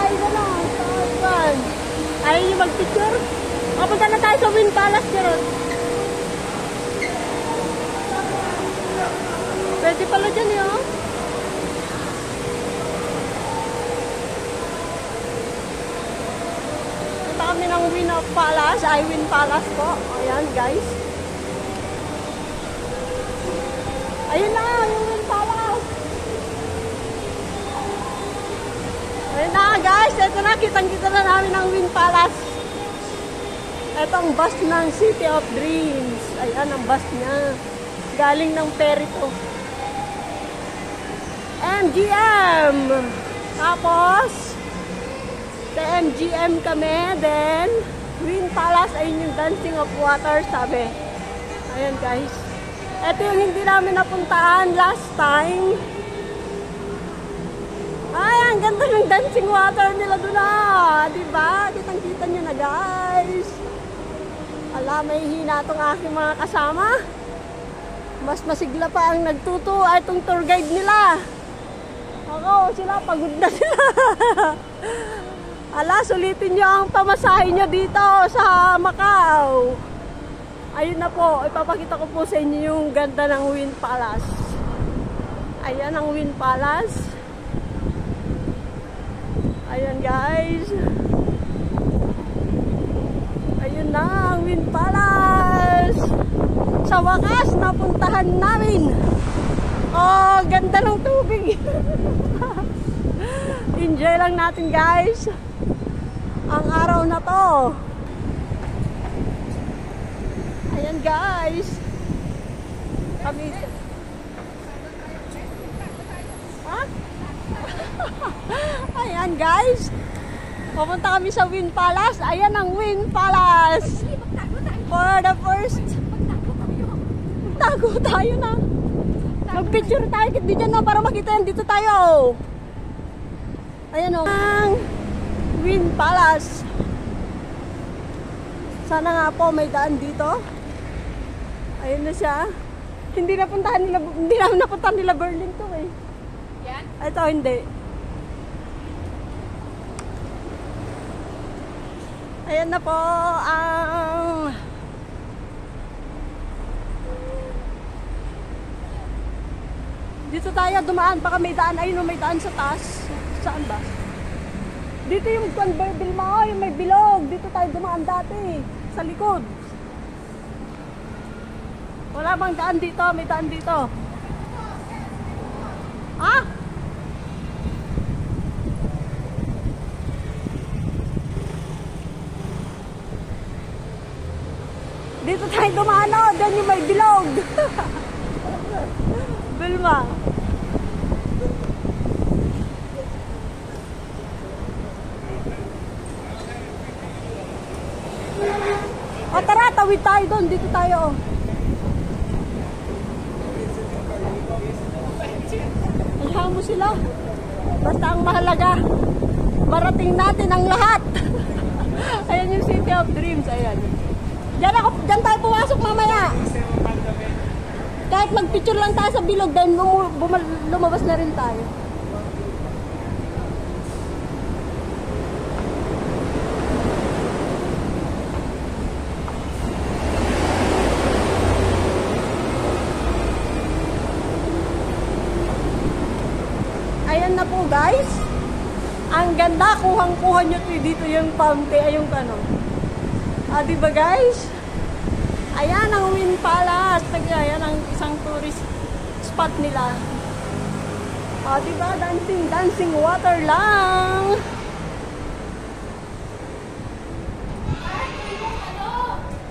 guys, ano? Saan? Ayaw niyo mag-picture? Kapunta na tayo sa Wind Palace, Charot. Pwede pala dyan yun. Punta kami ng Wind Palace. Ay, Wind Palace po. Ayan, guys. Ayun na, yung Wind Palace. Ayun na, guys. Ito na, kitang-kita na namin ang Wind Palace. Ito ang bus ng City of Dreams. Ayan, ang bus niya. Galing ng ferry to. MGM. Tapos, sa MGM kami. Then, Wind Palace. Ayun yung Dancing of Water, sabi. Ayan, guys. Ito yung hindi namin napuntaan last time. Ay, ang ganda ng dancing water nila doon na. Diba? Kitang-kita nyo na, guys. Ala, may hina itong aking mga kasama. Mas masigla pa ang nagtuto ay itong tour guide nila. Ako, sila, pagod na sila. Ala, sulitin nyo ang pamasahe nyo dito sa Macau. Ayun na po, ipapakita ko po sa inyo yung ganda ng Wind Palace. Ayan ang Wind Palace. Ayan, guys. Ayun na ang Wind Palace. Sa wakas, napuntahan namin. Oh, ganda ng tubig. Enjoy lang natin, guys, ang araw na to. Ayan, guys. Kami. Ha? Ayan, guys. Pupunta kami sa Wind Palace. Ayan ang Wind Palace. For the first. Tago tayo na. Mag-picture tayo dito na para makita yan. Dito tayo. Ayan o. Ang Wind Palace. Sana nga po may daan dito. Ayun na siya. Hindi namin napuntahan nila Berlin to eh. Yan? Ito hindi. Ayan na po ang dito tayo dumaan, baka may daan. Ayun o, may daan sa taas. Saan ba? Dito yung convertible mo, yung may bilog. Dito tayo dumaan dati. Sa likod. Wala bang daan dito? May daan dito. Ha? Dito tayo dumaan o. Diyan yung may bilog. Bilma. O tara, tawid tayo doon. Dito tayo. Ayaw mo sila. Basta ang mahalaga, marating natin ang lahat. Ayan yung City of Dreams. Ayan. Diyan tayo pumasok mamaya. Kahit mag-picture lang tayo sa bilog, then lumabas na rin tayo. Ayan na po, guys. Ang ganda, kuhang-kuha nyo dito yung fountain, ay yung ano. Ah, diba, guys? Ayan ang Wind Palace. Ayan ang isang tourist spot nila. Ah, diba? Dancing water lang.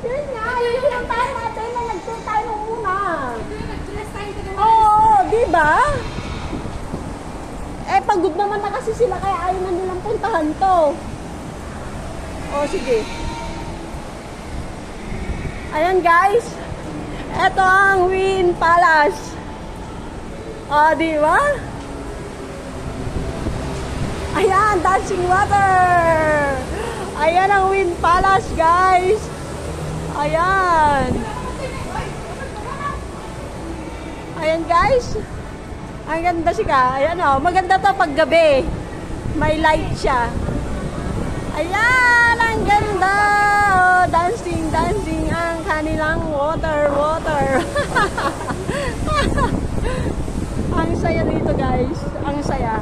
Yun nga, yun yung tayo natin na nag-tour tayo nung una. Oo, diba? Eh, pagod naman na kasi sila, kaya ayaw na nilang puntahan to. O, sige. Ayan, guys. Ito ang Wind Palace. O, diba? Ayan, dancing water. Ayan ang Wind Palace, guys. Ayan. Ayan, guys. Ang ganda siya. Ayan o. Maganda to pag gabi. May light siya. Ayan, ang ganda. Oh, dancing, dancing ang kanilang water. Ang saya rito guys. Ang saya.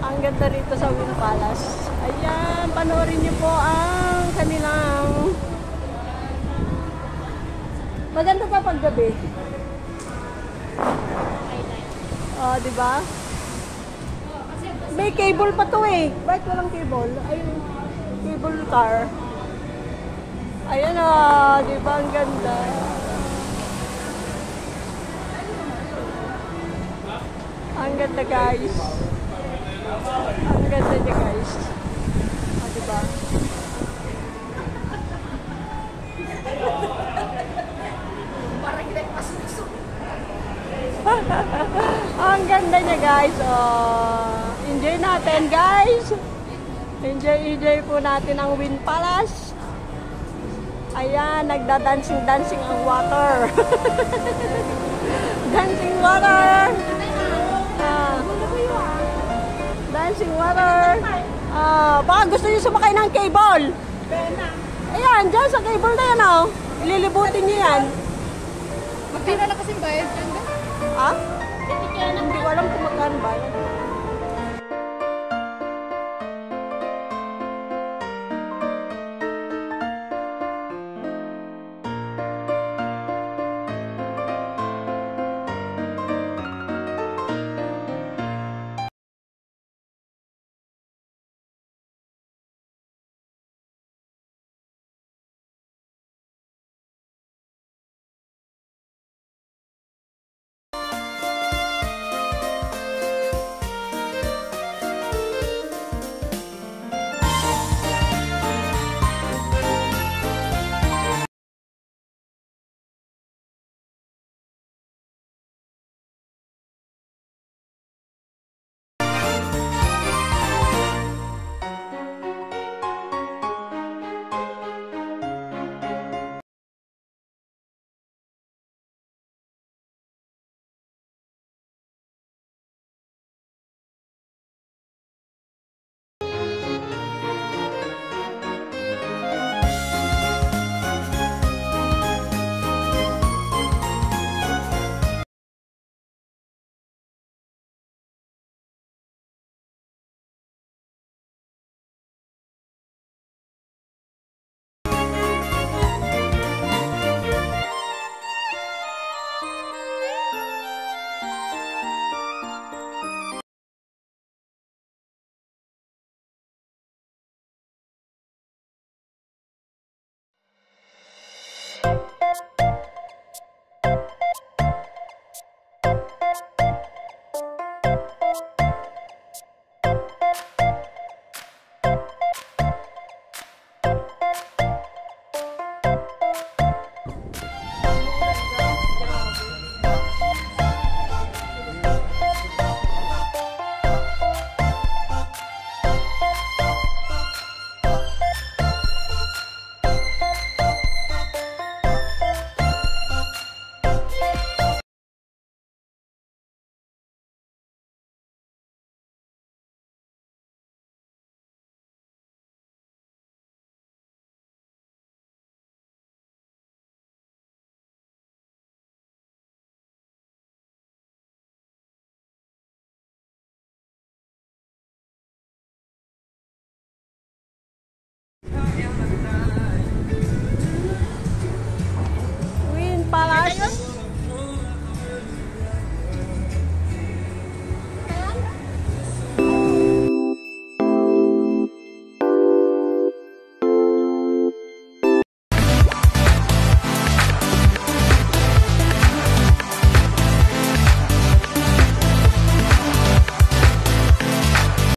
Ang ganda rito sa Wind Palace. Ayan, panoorin niyo po ang kanilang... Maganda pa paggabi. Oh, di ba? May cable pa to eh. Bakit walang cable? Ayun, cable car. Ayan ah, di ba? Ang ganda. Ang ganda guys. Ang ganda niya guys. Ah, di ba? Ang ganda niya guys. Oh, enjoy natin guys. Enjoy po natin ang Wind Palace. Ayan, nagda-dancing ang water. Dancing water. Dancing water. Baka gusto niyo sumakay ng cable. Ayan, dyan sa cable na yan oh. Ililibutin niyo yan. Magkano na kasing bayad yan?